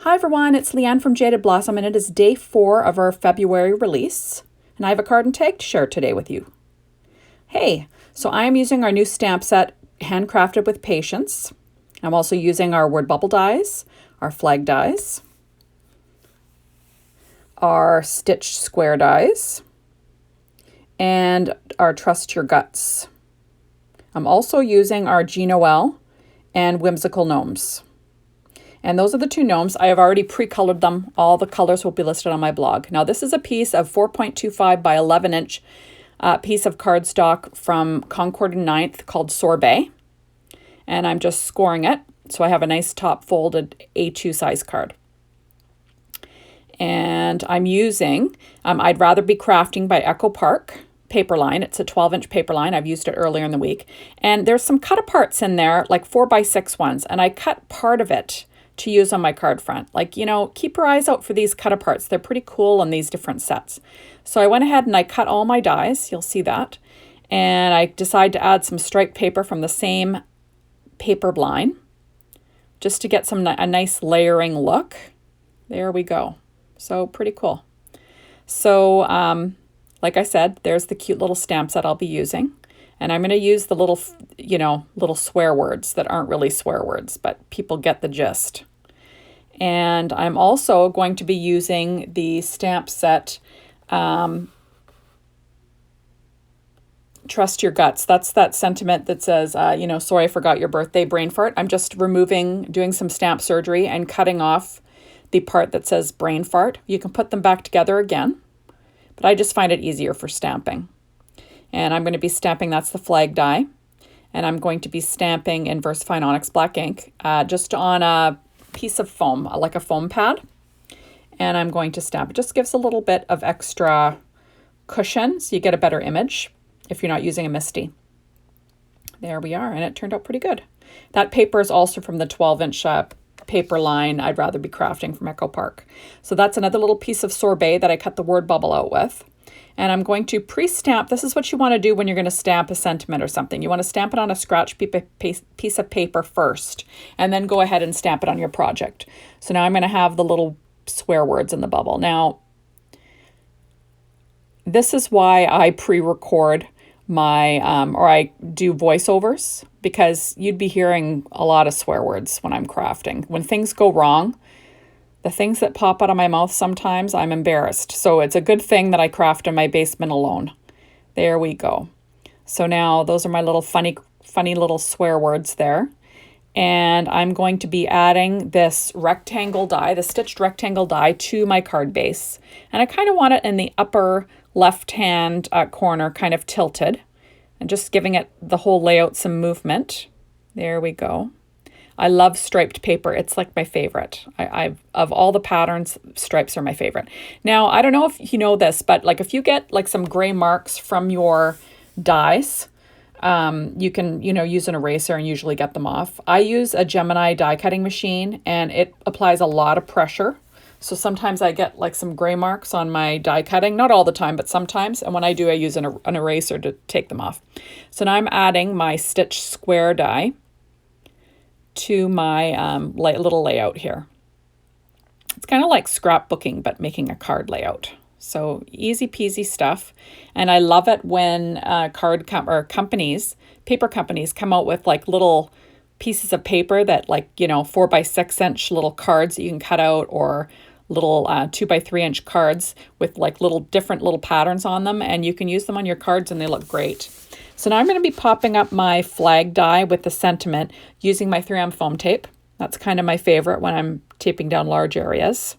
Hi everyone, it's Leanne from Jaded Blossom, and it is day 4 of our February release, and I have a card and tag to share today with you. Hey, so I am using our new stamp set, handcrafted with patience. I'm also using our word bubble dies, our flag dies, our stitched square dies, and our Trust Your Guts. I'm also using our G Noel and Whimsical Gnomes. And those are the 2 gnomes. I have already pre-colored them. All the colors will be listed on my blog. Now this is a piece of 4.25 by 11 inch piece of cardstock from Concord and Ninth called Sorbet. And I'm just scoring it. So I have a nice top folded A2 size card. And I'm using, I'd Rather Be Crafting by Echo Park paper line. It's a 12-inch paper line. I've used it earlier in the week. And there's some cut aparts in there, like 4x6 ones. And I cut part of it to use on my card front. Like, you know, keep your eyes out for these cut aparts. They're pretty cool on these different sets. So I went ahead and I cut all my dies. You'll see that. And I decided to add some striped paper from the same paper line just to get a nice layering look. There we go. So pretty cool. So like I said, there's the cute little stamps that I'll be using. And I'm going to use the little, little swear words that aren't really swear words, but people get the gist. And I'm also going to be using the stamp set, Trust Your Guts. That's that sentiment that says, sorry I forgot your birthday, brain fart. I'm just doing some stamp surgery and cutting off the part that says brain fart. You can put them back together again, but I just find it easier for stamping. And I'm going to be stamping, that's the flag die. And I'm going to be stamping in VersaFine Onyx Black ink just on a piece of foam, like a foam pad. And I'm going to stamp. It just gives a little bit of extra cushion so you get a better image if you're not using a MISTI. There we are, and it turned out pretty good. That paper is also from the 12-inch paper line I'd Rather Be Crafting from Echo Park. So that's another little piece of sorbet that I cut the word bubble out with. And I'm going to pre-stamp. This is what you want to do when you're going to stamp a sentiment or something. You want to stamp it on a scratch piece of paper first, and then go ahead and stamp it on your project. So now I'm going to have the little swear words in the bubble. Now, this is why I pre-record my, or I do voiceovers, because you'd be hearing a lot of swear words when I'm crafting. When things go wrong, the things that pop out of my mouth sometimes, I'm embarrassed. So it's a good thing that I craft in my basement alone. There we go. So now those are my little funny little swear words there. And I'm going to be adding this rectangle die, the stitched rectangle die, to my card base. And I kind of want it in the upper left-hand corner, kind of tilted. And just giving it the whole layout some movement. There we go. I love striped paper. It's like my favorite. Of all the patterns, stripes are my favorite. Now, I don't know if you know this, but like if you get like some gray marks from your dies, you can, use an eraser and usually get them off. I use a Gemini die cutting machine, and it applies a lot of pressure. So sometimes I get like some gray marks on my die cutting, not all the time, but sometimes. And when I do, I use an eraser to take them off. So now I'm adding my stitched square die to my little layout here. It's kind of like scrapbooking, but making a card layout. So easy peasy stuff. And I love it when paper companies come out with like little pieces of paper that 4x6 inch little cards that you can cut out, or little 2x3 inch cards with like different little patterns on them, and you can use them on your cards and they look great. So now I'm going to be popping up my flag die with the sentiment using my 3M foam tape. That's kind of my favorite when I'm taping down large areas.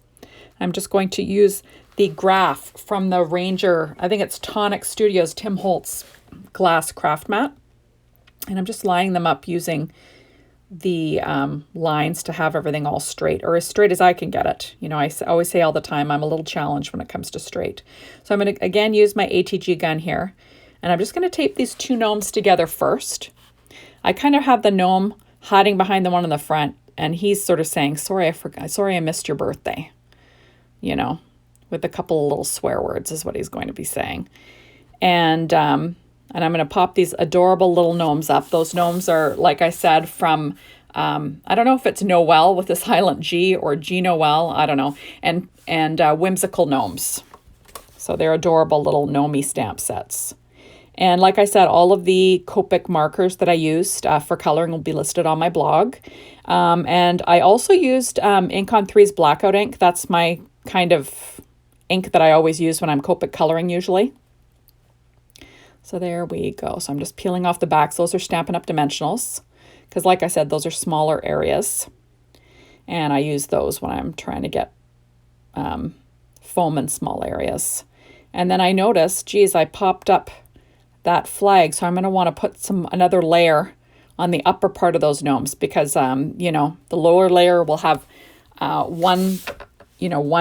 I'm just going to use the graph from the Ranger, I think it's Tonic Studios, Tim Holtz glass craft mat. And I'm just lining them up using the lines to have everything all straight, or as straight as I can get it. I always say all the time, I'm a little challenged when it comes to straight. So I'm going to, again, use my ATG gun here. And I'm just going to tape these 2 gnomes together first. I kind of have the gnome hiding behind the one in the front, and he's sort of saying, sorry I missed your birthday. With a couple of little swear words is what he's going to be saying. And I'm going to pop these adorable little gnomes up. Those gnomes are, like I said, from I don't know if it's Noel with a silent G or G Noel, I don't know, and Whimsical Gnomes. So they're adorable little Gnomey stamp sets. And like I said, all of the Copic markers that I used for coloring will be listed on my blog. And I also used Ink on 3's Blackout ink. That's my kind of ink that I always use when I'm Copic coloring usually. So there we go. So I'm just peeling off the backs. Those are Stampin' Up! Dimensionals. Because like I said, those are smaller areas. And I use those when I'm trying to get foam in small areas. And then I noticed, geez, I popped up that flag. So I'm going to want to put another layer on the upper part of those gnomes because, you know, the lower layer will have one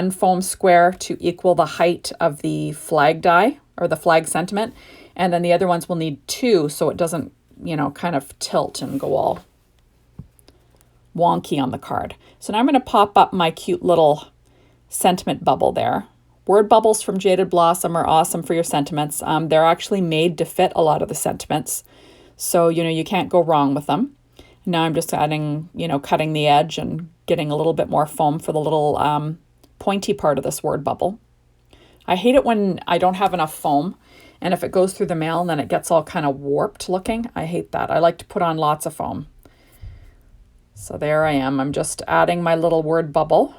foam square to equal the height of the flag die or the flag sentiment. And then the other ones will need two so it doesn't, you know, kind of tilt and go all wonky on the card. So now I'm going to pop up my cute little sentiment bubble there. Word bubbles from Jaded Blossom are awesome for your sentiments. They're actually made to fit a lot of the sentiments. So, you know, you can't go wrong with them. Now I'm just adding, you know, cutting the edge and getting a little bit more foam for the little pointy part of this word bubble. I hate it when I don't have enough foam. And if it goes through the mail and then it gets all kind of warped looking, I hate that. I like to put on lots of foam. So there I am. I'm just adding my little word bubble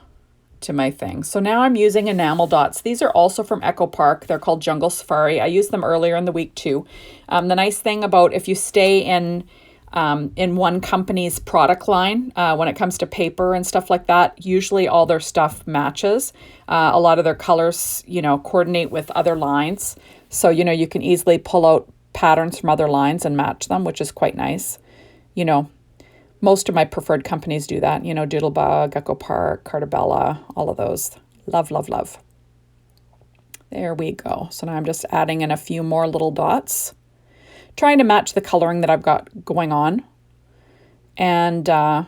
to my thing. So now I'm using enamel dots. These are also from Echo Park. They're called Jungle Safari. I used them earlier in the week too. The nice thing about if you stay in one company's product line, when it comes to paper and stuff like that, usually all their stuff matches. A lot of their colors, you know, coordinate with other lines. So, you know, you can easily pull out patterns from other lines and match them, which is quite nice. You know, most of my preferred companies do that. You know, Doodlebug, Echo Park, Cartabella, all of those. Love, love, love. There we go. So now I'm just adding in a few more little dots, trying to match the coloring that I've got going on. And yeah,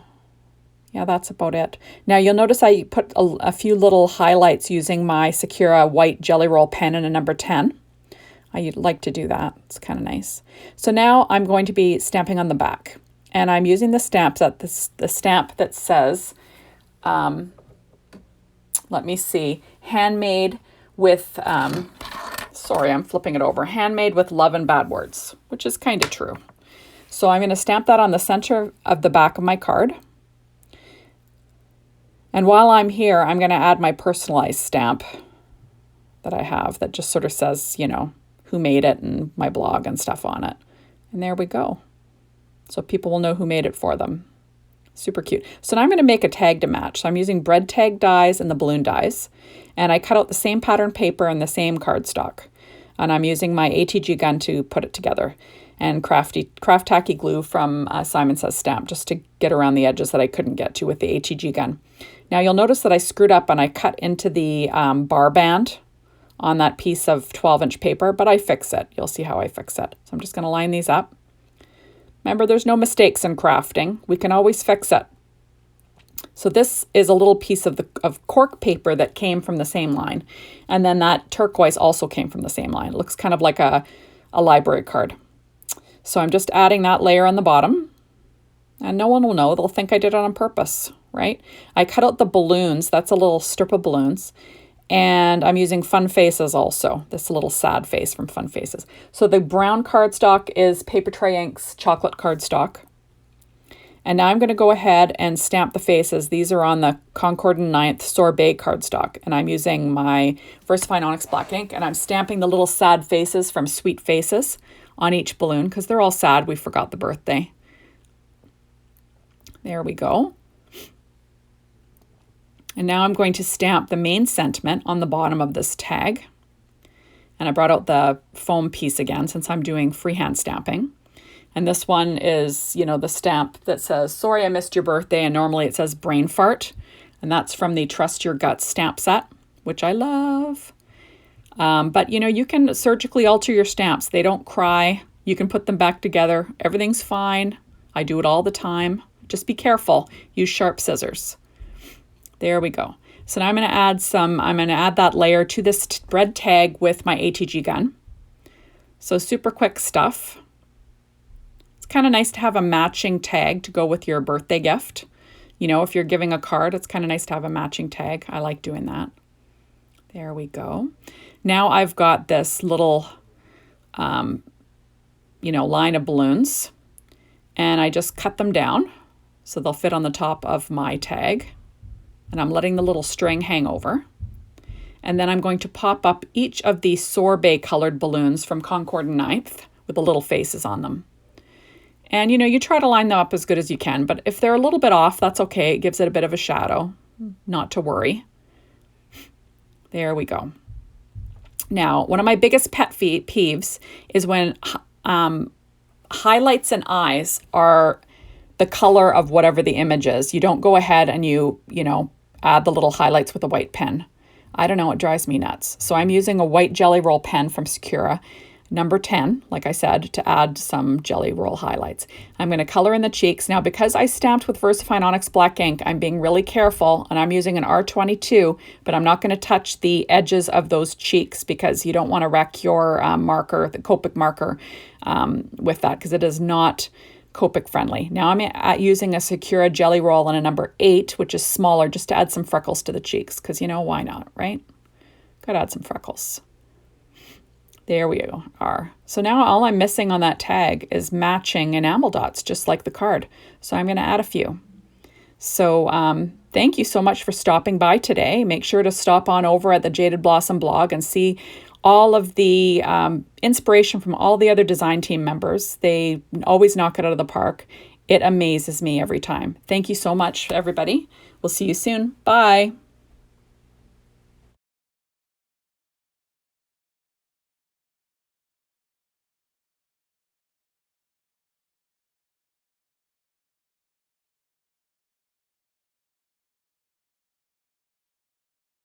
that's about it. Now you'll notice I put a few little highlights using my Sakura white Jelly Roll pen in a number 10. I like to do that. It's kind of nice. So now I'm going to be stamping on the back. And I'm using the stamp that says, let me see, handmade with, sorry, I'm flipping it over, handmade with love and bad words, which is kind of true. So I'm going to stamp that on the center of the back of my card. And while I'm here, I'm going to add my personalized stamp that I have that just sort of says, you know, who made it and my blog and stuff on it. And there we go. So people will know who made it for them. Super cute. So now I'm going to make a tag to match. So I'm using bread tag dies and the balloon dies. And I cut out the same pattern paper and the same cardstock. And I'm using my ATG gun to put it together. And craft tacky glue from Simon Says Stamp just to get around the edges that I couldn't get to with the ATG gun. Now you'll notice that I screwed up and I cut into the bar band on that piece of 12-inch paper, but I fix it. You'll see how I fix it. So I'm just going to line these up. Remember, there's no mistakes in crafting. We can always fix it. So this is a little piece of cork paper that came from the same line. And then that turquoise also came from the same line. It looks kind of like a library card. So I'm just adding that layer on the bottom. And no one will know. They'll think I did it on purpose, right? I cut out the balloons. That's a little strip of balloons. And I'm using Fun Faces also, this little sad face from Fun Faces. So the brown cardstock is Paper Tray Inks chocolate cardstock. And now I'm going to go ahead and stamp the faces. These are on the Concord and 9th Sorbet cardstock. And I'm using my VersaFine Onyx Black ink. And I'm stamping the little sad faces from Sweet Faces on each balloon because they're all sad. We forgot the birthday. There we go. And now I'm going to stamp the main sentiment on the bottom of this tag. And I brought out the foam piece again since I'm doing freehand stamping. And this one is, you know, the stamp that says, sorry I missed your birthday. And normally it says brain fart. And that's from the Trust Your Guts stamp set, which I love. But, you know, you can surgically alter your stamps. They don't cry. You can put them back together. Everything's fine. I do it all the time. Just be careful. Use sharp scissors. There we go. So now I'm going to add that layer to this bread tag with my ATG gun. So super quick stuff. It's kind of nice to have a matching tag to go with your birthday gift. You know, if you're giving a card, it's kind of nice to have a matching tag. I like doing that. There we go. Now I've got this little, line of balloons, and I just cut them down so they'll fit on the top of my tag. And I'm letting the little string hang over. And then I'm going to pop up each of these sorbet colored balloons from Concord and Ninth with the little faces on them. And you try to line them up as good as you can, but if they're a little bit off, that's okay. It gives it a bit of a shadow, not to worry. There we go. Now, one of my biggest pet peeves is when highlights and eyes are the color of whatever the image is. You don't go ahead and you add the little highlights with a white pen. I don't know, it drives me nuts. So I'm using a white Jelly Roll pen from Sakura, number 10, like I said, to add some Jelly Roll highlights. I'm going to color in the cheeks. Now, because I stamped with VersaFine Onyx Black ink, I'm being really careful, and I'm using an R22, but I'm not going to touch the edges of those cheeks because you don't want to wreck your marker, the Copic marker, with that, because it is not Copic friendly. Now I'm using a Sakura Jelly Roll in a number 8, which is smaller, just to add some freckles to the cheeks, because why not, right? Gotta add some freckles. There we are. So now all I'm missing on that tag is matching enamel dots, just like the card. So I'm going to add a few. So thank you so much for stopping by today. Make sure to stop on over at the Jaded Blossom blog and see all of the inspiration from all the other design team members. They always knock it out of the park. It amazes me every time. Thank you so much, everybody. We'll see you soon. Bye.